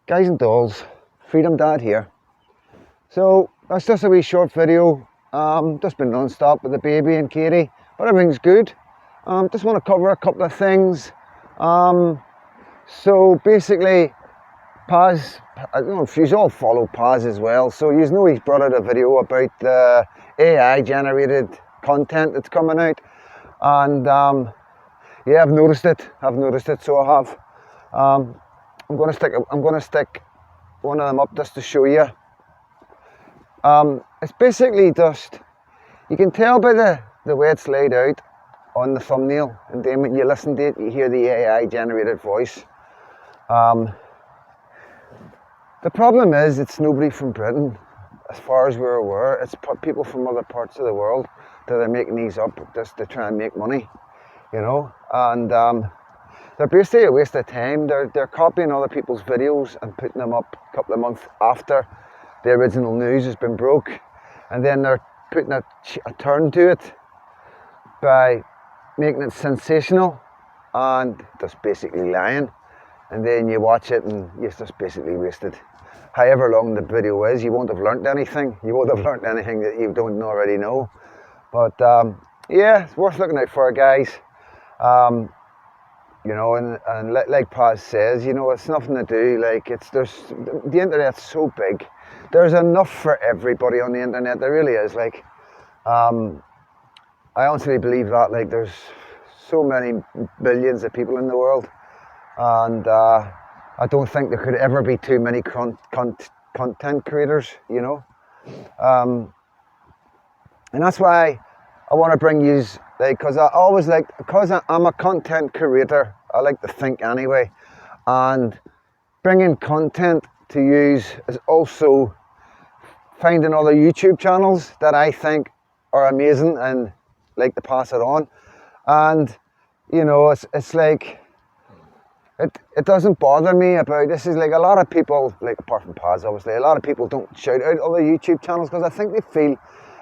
Guys and dolls, Freedom Dad here. So that's just a wee short video. Just been non-stop with the baby and Katie, but everything's good. Just want to cover a couple of things. So basically, Paz, I don't know if you all follow Paz as well. So you know he's brought out a video about the AI generated content that's coming out, and yeah, I've noticed it. So I have. I'm gonna stick one of them up just to show you. It's basically just, you can tell by the way it's laid out on the thumbnail, and then when you listen to it, you hear the AI generated voice. The problem is it's nobody from Britain, as far as we're aware. It's people from other parts of the world that are making these up just to try and make money, you know. And they're basically a waste of time. They're copying other people's videos and putting them up a couple of months after the original news has been broke, and then they're putting a turn to it by making it sensational and just basically lying. And then you watch it and you're just basically wasted. However long the video is, you won't have learnt anything. You won't have learnt anything that you don't already know. But yeah, it's worth looking out for, guys. You know, and like Paz says, you know, it's nothing to do. Like, the internet's so big. There's enough for everybody on the internet. There really is. Like, I honestly believe that. Like, there's so many billions of people in the world, and I don't think there could ever be too many content creators. You know, and that's why I want to bring you, like, because I'm a content creator, I like to think anyway, and bringing content to use is also finding other YouTube channels that I think are amazing and like to pass it on. And you know, it's like, it doesn't bother me about this. Is like, a lot of people, like, apart from Paz obviously, a lot of people don't shout out other YouTube channels because I think they feel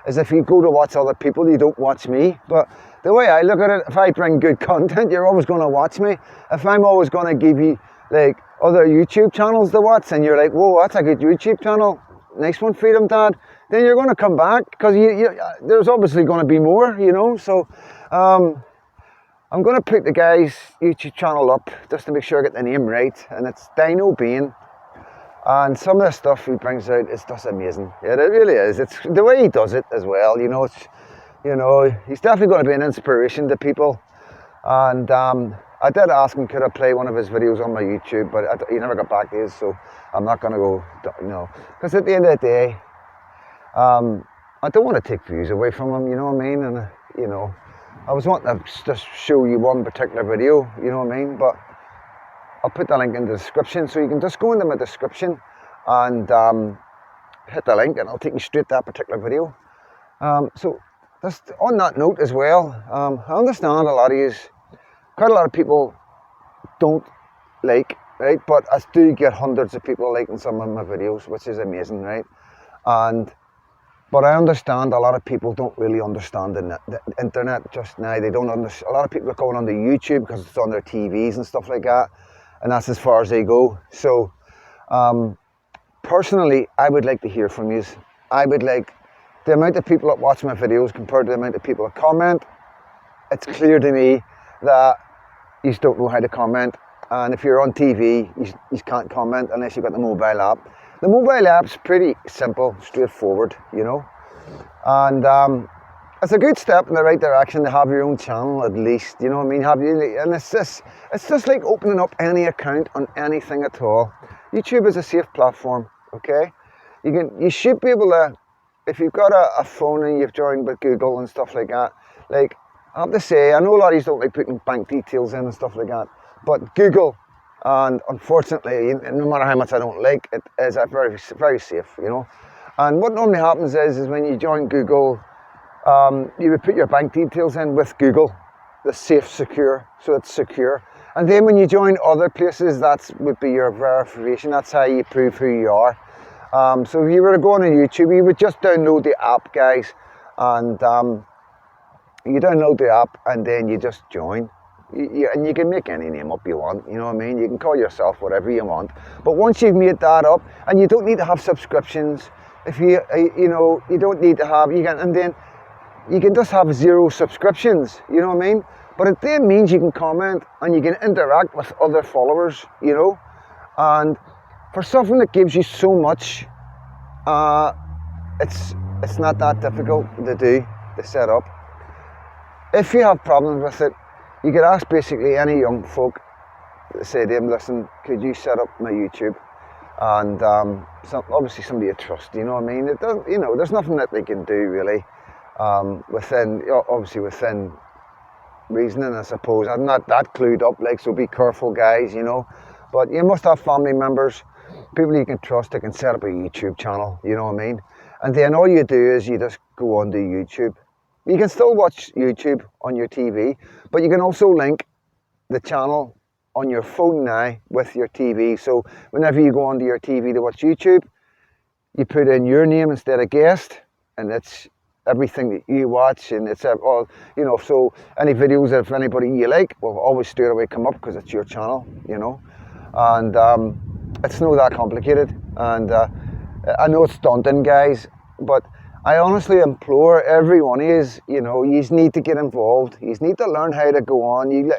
as if you go to watch other people, you don't watch me. But the way I look at it, if I bring good content, you're always going to watch me. If I'm always going to give you like other YouTube channels to watch, and you're like, whoa, that's a good YouTube channel, nice one, Freedom Dad, then you're going to come back, because there's obviously going to be more, you know. So I'm going to put the guy's YouTube channel up just to make sure I get the name right, and it's Dino Bean. And some of the stuff he brings out is just amazing. Yeah, it really is. It's the way he does it as well. You know, he's definitely going to be an inspiration to people. And I did ask him, could I play one of his videos on my YouTube, but he never got back to us, so I'm not going to go, you know, because at the end of the day, I don't want to take views away from him, you know what I mean? And you know, I was wanting to just show you one particular video, you know what I mean? But I'll put the link in the description, so you can just go into my description and hit the link, and I'll take you straight to that particular video. So just on that note as well, I understand quite a lot of people don't like, right? But I do get hundreds of people liking some of my videos, which is amazing, right? But I understand a lot of people don't really understand the internet just now. They don't understand. A lot of people are going onto YouTube because it's on their TVs and stuff like that, and that's as far as they go. So personally, I would like to hear from you. I would like, the amount of people that watch my videos compared to the amount of people that comment, it's clear to me that you don't know how to comment. And if you're on TV, you can't comment unless you've got the mobile app. The mobile app's pretty simple, straightforward, you know. And it's a good step in the right direction to have your own channel, at least, you know what I mean? And it's just like opening up any account on anything at all. YouTube is a safe platform, okay? You should be able to, if you've got a phone and you've joined with Google and stuff like that, like, I have to say, I know a lot of you don't like putting bank details in and stuff like that, but Google, and unfortunately, no matter how much I don't like it, is very, very safe, you know. And what normally happens is when you join Google, you would put your bank details in with Google, the safe, secure, so it's secure. And then when you join other places, that would be your verification. That's how you prove who you are. So if you were to go on YouTube, you would just download the app, guys, and you download the app and then you just join. And you can make any name up you want, you know what I mean? You can call yourself whatever you want. But once you've made that up, and you don't need to have subscriptions, if you don't need to have, and then you can just have 0 subscriptions, you know what I mean? But it then means you can comment and you can interact with other followers, you know? And for something that gives you so much, it's not that difficult to do, to set up. If you have problems with it, you could ask basically any young folk, say to him, listen, could you set up my YouTube? And obviously somebody you trust, you know what I mean? It doesn't, you know, there's nothing that they can do really within reasoning, I suppose. I'm not that clued up, like, so be careful, guys, you know. But you must have family members, people you can trust that can set up a YouTube channel, you know what I mean? And then all you do is you just go onto YouTube. You can still watch YouTube on your TV, but you can also link the channel on your phone now with your TV. So whenever you go onto your TV to watch YouTube, you put in your name instead of guest, and it's everything that you watch, and it's all, you know, so any videos of anybody you like will always straight away come up because it's your channel, you know. And it's not that complicated, and I know it's daunting, guys, but I honestly implore everyone is, you know, you need to get involved. You need to learn how to go on. You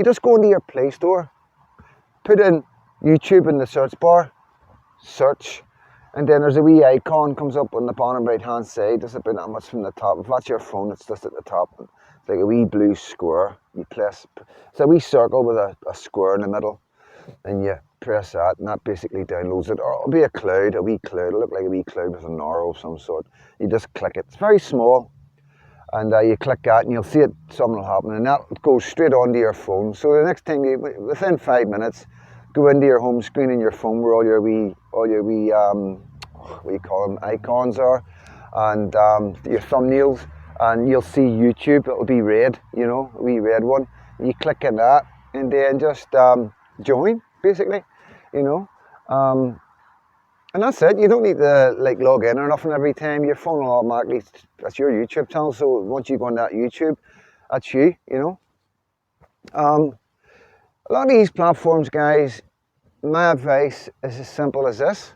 just go into your Play Store, put in YouTube in the search bar, search, and then there's a wee icon comes up on the bottom right hand side, just about that much from the top. If that's your phone, it's just at the top. It's like a wee blue square. You press, it's a wee circle with a square in the middle, and you press that, and that basically downloads it. Or it'll be a wee cloud. It'll look like a wee cloud with an arrow of some sort. You just click it. It's very small, and you click that, and you'll see it. Something will happen, and that goes straight onto your phone. So the next time within 5 minutes, go into your home screen in your phone where all your wee what do you call them, icons are, and your thumbnails, and you'll see YouTube. It'll be red, you know, a wee red one. You click on that, and then just join, basically, you know. And that's it. You don't need to like log in or nothing every time. Your phone will automatically, that's your YouTube channel. So once you go on that YouTube, that's you, you know. A lot of these platforms, guys, my advice is as simple as this.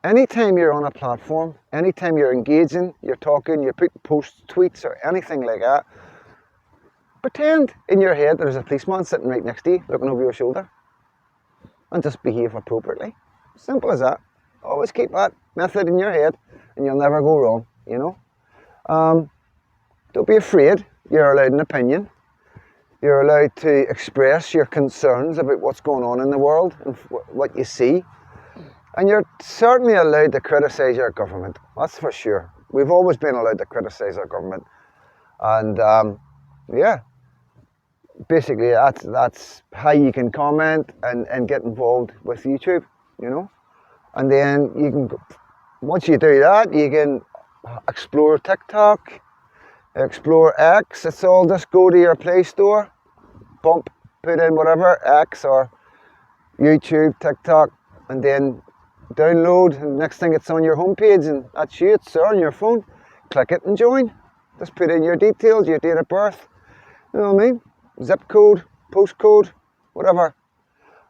Anytime you're on a platform, anytime you're engaging, you're talking, you're putting posts, tweets, or anything like that, pretend in your head there's a policeman sitting right next to you, looking over your shoulder, and just behave appropriately. Simple as that. Always keep that method in your head, and you'll never go wrong, you know. Don't be afraid. You're allowed an opinion. You're allowed to express your concerns about what's going on in the world and what you see. And you're certainly allowed to criticise your government, that's for sure. We've always been allowed to criticise our government. And yeah, basically that's how you can comment and get involved with YouTube, you know. And then you can, once you do that, you can explore TikTok, explore X. It's all just go to your Play Store, put in whatever, X or YouTube, TikTok, and then download, and next thing it's on your homepage, and that's you, it's there on your phone. Click it and join. Just put in your details, your date of birth, you know what I mean? Zip code, postcode, whatever.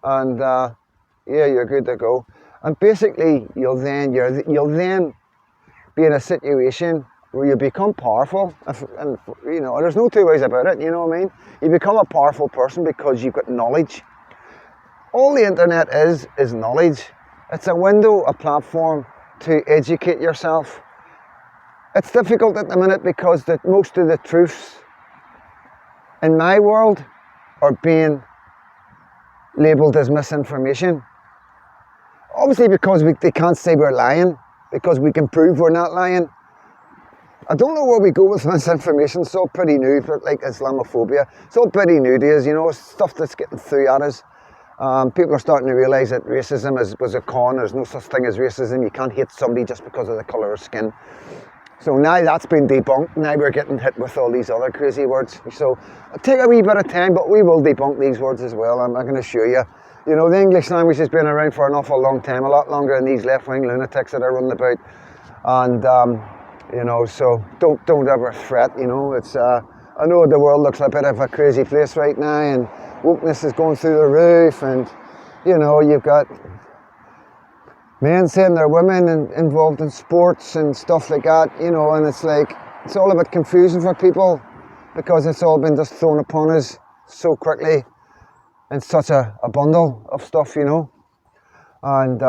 And yeah, you're good to go. And basically, you'll then be in a situation where you become powerful. And you know, there's no two ways about it. You know what I mean? You become a powerful person because you've got knowledge. All the internet is knowledge. It's a window, a platform to educate yourself. It's difficult at the minute because most of the truths in my world are being labelled as misinformation. Obviously because they can't say we're lying, because we can prove we're not lying. I don't know where we go with misinformation. It's all pretty new, like Islamophobia. It's all pretty new days, you know, stuff that's getting through at us. People are starting to realise that racism was a con. There's no such thing as racism. You can't hate somebody just because of the colour of skin. So now that's been debunked. Now we're getting hit with all these other crazy words. So it'll take a wee bit of time, but we will debunk these words as well. I'm going to show you. You know, the English language has been around for an awful long time, a lot longer than these left-wing lunatics that are running about. And you know, so don't ever fret. You know, it's I know the world looks a bit of a crazy place right now, and wokeness is going through the roof, and you know, you've got men saying they're women and involved in sports and stuff like that, you know, and it's like, it's all a bit confusing for people because it's all been just thrown upon us so quickly in such a bundle of stuff, you know. And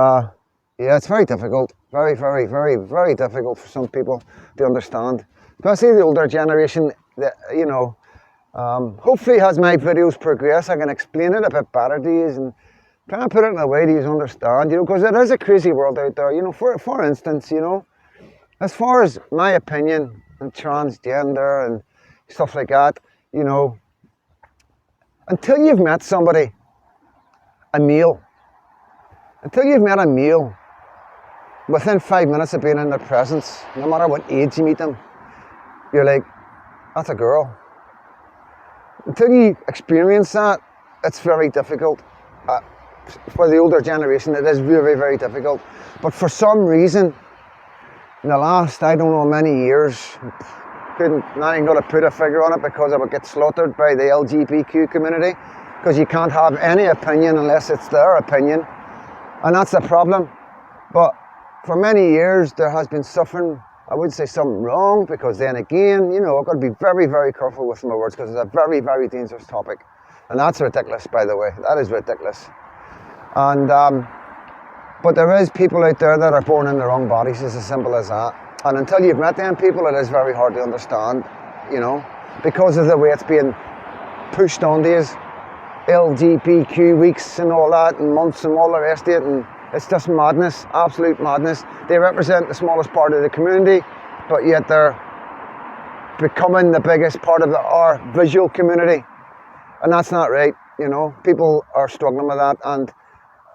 yeah, it's very difficult, very, very, very, very difficult for some people to understand, especially the older generation that, you know, hopefully as my videos progress, I can explain it a bit better to you and try and put it in a way that you understand, you know, because it is a crazy world out there, you know. For instance, you know, as far as my opinion on transgender and stuff like that, you know, until you've met somebody, a male, until you've met a male, within 5 minutes of being in their presence, no matter what age you meet them, you're like, that's a girl. Until you experience that, it's very difficult. For the older generation, it is very, very difficult. But for some reason, in the last, I don't know, many years, not even going to put a figure on it because I would get slaughtered by the LGBT community, because you can't have any opinion unless it's their opinion, and that's the problem. But for many years, there has been something, I would say something wrong, because then again, you know, I've got to be very, very careful with my words because it's a very, very dangerous topic. And that's ridiculous, by the way. That is ridiculous. And but there is people out there that are born in the wrong bodies, it's as simple as that. And until you've met them people, it is very hard to understand, you know, because of the way it's being pushed onto us. LGBTQ weeks and all that, and months and all the rest of it, and it's just madness, absolute madness. They represent the smallest part of the community, but yet they're becoming the biggest part of our visual community. And that's not right, you know. People are struggling with that, and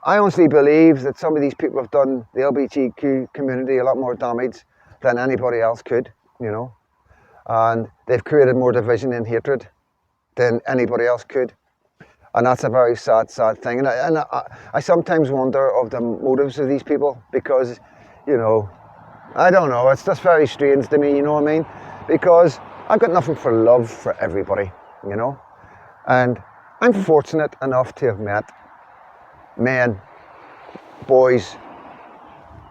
I honestly believe that some of these people have done the LGBTQ community a lot more damage than anybody else could, you know. And they've created more division and hatred than anybody else could. And that's a very sad, sad thing. And I sometimes wonder of the motives of these people because, you know, I don't know, it's just very strange to me, you know what I mean? Because I've got nothing for love for everybody, you know? And I'm fortunate enough to have met men, boys,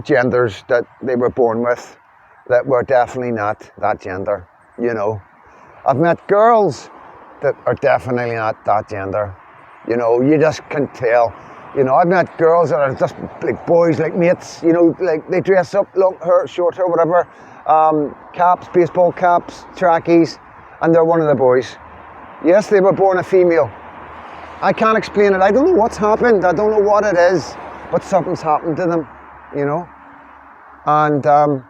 genders that they were born with that were definitely not that gender, you know. I've met girls that are definitely not that gender. You know, you just can tell. You know, I've met girls that are just like boys, like mates, you know, like they dress up, long hair, short hair, whatever, caps, baseball caps, trackies, and they're one of the boys. Yes, they were born a female. I can't explain it. I don't know what's happened. I don't know what it is, but something's happened to them, you know. And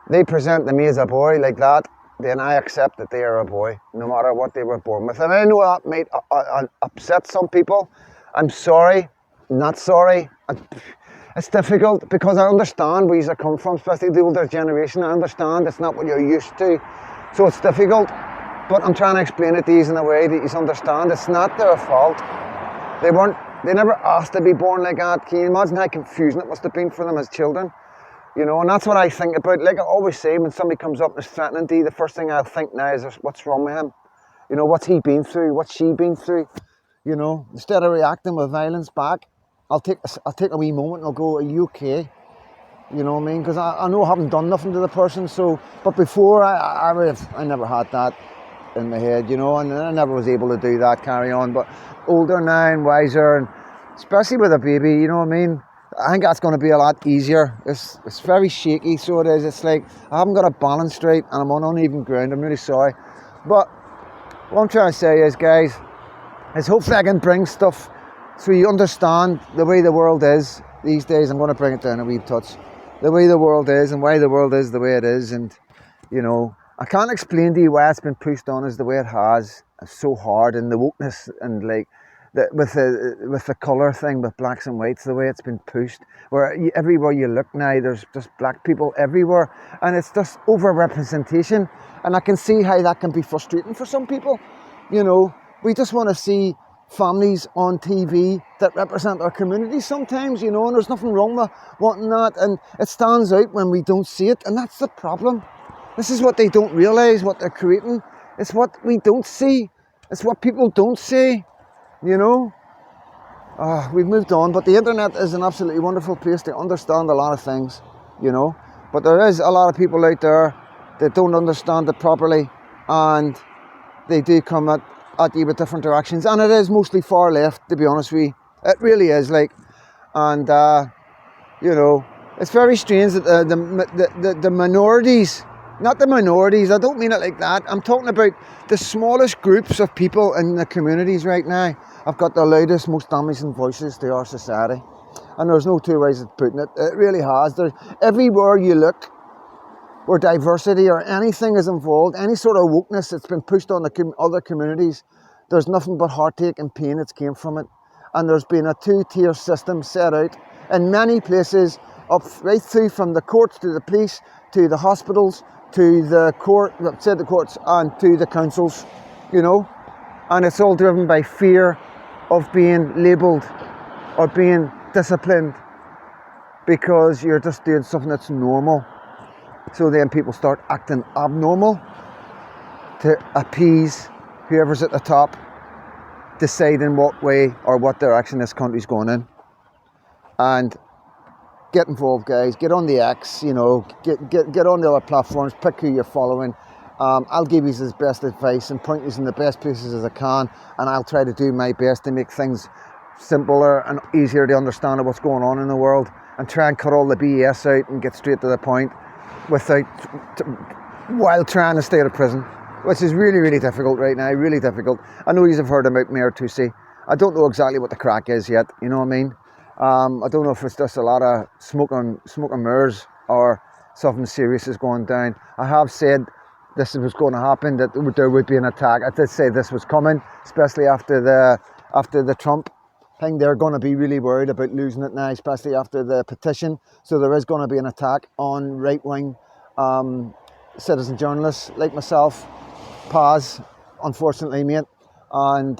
they present to me as a boy like that, then I accept that they are a boy, no matter what they were born with. And I know that might upset some people. I'm sorry, not sorry. It's difficult because I understand where you come from, especially the older generation. I understand it's not what you're used to, so it's difficult. But I'm trying to explain it to you in a way that you understand. It's not their fault. They never asked to be born like that. Can you imagine how confusing it must have been for them as children? You know, and that's what I think about. Like I always say, when somebody comes up and is threatening to you, the first thing I'll think now is, what's wrong with him? You know, what's he been through? What's she been through? You know, instead of reacting with violence back, I'll take a wee moment and I'll go, are you okay? You know what I mean? Because I know I haven't done nothing to the person. So, but before I never had that in my head, you know, and I never was able to do that, carry on. But older now and wiser, and especially with a baby, you know what I mean? I think that's going to be a lot easier. It's very shaky, so it is. It's like I haven't got a balance straight and I'm on uneven ground. I'm really sorry. But what I'm trying to say is, guys, is hopefully I can bring stuff so you understand the way the world is these days. I'm going to bring it down a wee touch. The way the world is and why the world is the way it is. And, you know, I can't explain to you why it's been pushed on us the way it has. It's so hard, and the wokeness and like, with the colour thing, with blacks and whites, the way it's been pushed, where everywhere you look now, there's just black people everywhere, and it's just over-representation, and I can see how that can be frustrating for some people. You know, we just want to see families on TV that represent our community sometimes, you know, and there's nothing wrong with wanting that, and it stands out when we don't see it, and that's the problem. This is what they don't realise, what they're creating. It's what we don't see. It's what people don't see, you know. We've moved on, but the internet is an absolutely wonderful place to understand a lot of things, you know. But there is a lot of people out there that don't understand it properly, and they do come at you with different directions, and it is mostly far left, to be honest with you. It really is, like, and you know, it's very strange that the minorities, not the minorities, I don't mean it like that, I'm talking about the smallest groups of people in the communities right now have got the loudest, most damaging voices to our society. And there's no two ways of putting it. It really has. There's, everywhere you look, where diversity or anything is involved, any sort of wokeness that's been pushed on the other communities, there's nothing but heartache and pain that's came from it. And there's been a two-tier system set out in many places, up right through from the courts to the police, to the hospitals, to the courts and to the councils, you know. And it's all driven by fear of being labelled or being disciplined because you're just doing something that's normal. So then people start acting abnormal to appease whoever's at the top, deciding what way or what direction this country's going in. And get involved, guys. Get on the X, you know, get on the other platforms, pick who you're following. I'll give you his best advice and point you in the best places as I can, and I'll try to do my best to make things simpler and easier to understand what's going on in the world, and try and cut all the BS out and get straight to the point while trying to stay out of prison, which is really, really difficult right now, really difficult. I know you've heard about Mayor Tusi. I don't know exactly what the crack is yet, you know what I mean? I don't know if it's just a lot of smoke and mirrors or something serious is going down. I have said this was going to happen, that there would be an attack. I did say this was coming, especially after the Trump thing. They're going to be really worried about losing it now, especially after the petition. So there is going to be an attack on right-wing citizen journalists like myself, Paz, unfortunately, mate, and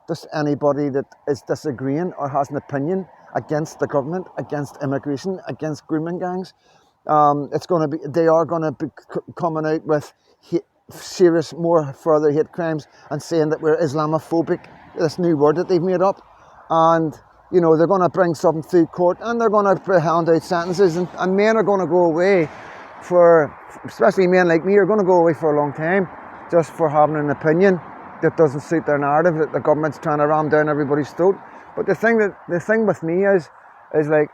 just anybody that is disagreeing or has an opinion against the government, against immigration, against grooming gangs. They are going to be coming out with serious, further hate crimes and saying that we're Islamophobic, this new word that they've made up. And, you know, they're going to bring something through court and they're going to hand out sentences, and men are going to go away especially men like me, are going to go away for a long time just for having an opinion that doesn't suit their narrative, that the government's trying to ram down everybody's throat. But the thing with me is like,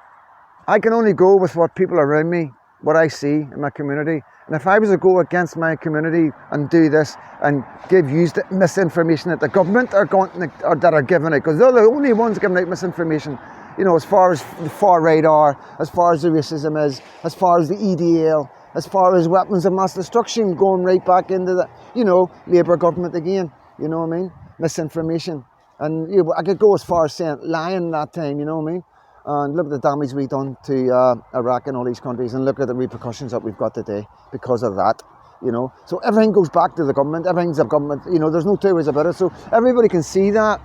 I can only go with what people around me, what I see in my community. And if I was to go against my community and do this and give you the misinformation that the government are that are giving it, because they're the only ones giving out misinformation, you know, as far as the far right are, as far as the racism is, as far as the EDL, as far as weapons of mass destruction, going right back into the, you know, Labour government again, you know what I mean? Misinformation. And you know, I could go as far as saying lying that time, you know what I mean? And look at the damage we've done to Iraq and all these countries, and look at the repercussions that we've got today because of that, you know. So everything goes back to the government, everything's a government, you know, there's no two ways about it. So everybody can see that.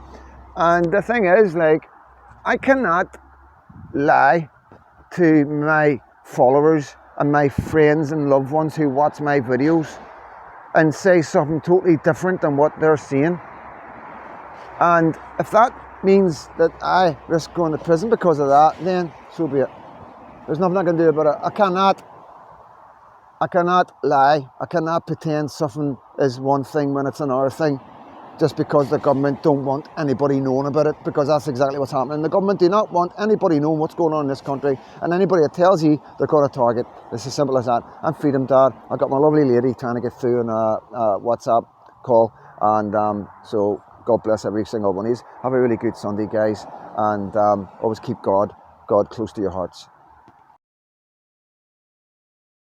And the thing is, like, I cannot lie to my followers and my friends and loved ones who watch my videos and say something totally different than what they're saying. And if that means that I risk going to prison because of that, then so be it. There's nothing I can do about it. I cannot lie. I cannot pretend something is one thing when it's another thing, just because the government don't want anybody knowing about it, because that's exactly what's happening. The government do not want anybody knowing what's going on in this country, and anybody that tells you, they're going to target. It's as simple as that. I'm Freedom Dad. I got my lovely lady trying to get through on a WhatsApp call, and so God bless every single one of you. Have a really good Sunday, guys, and always keep God close to your hearts.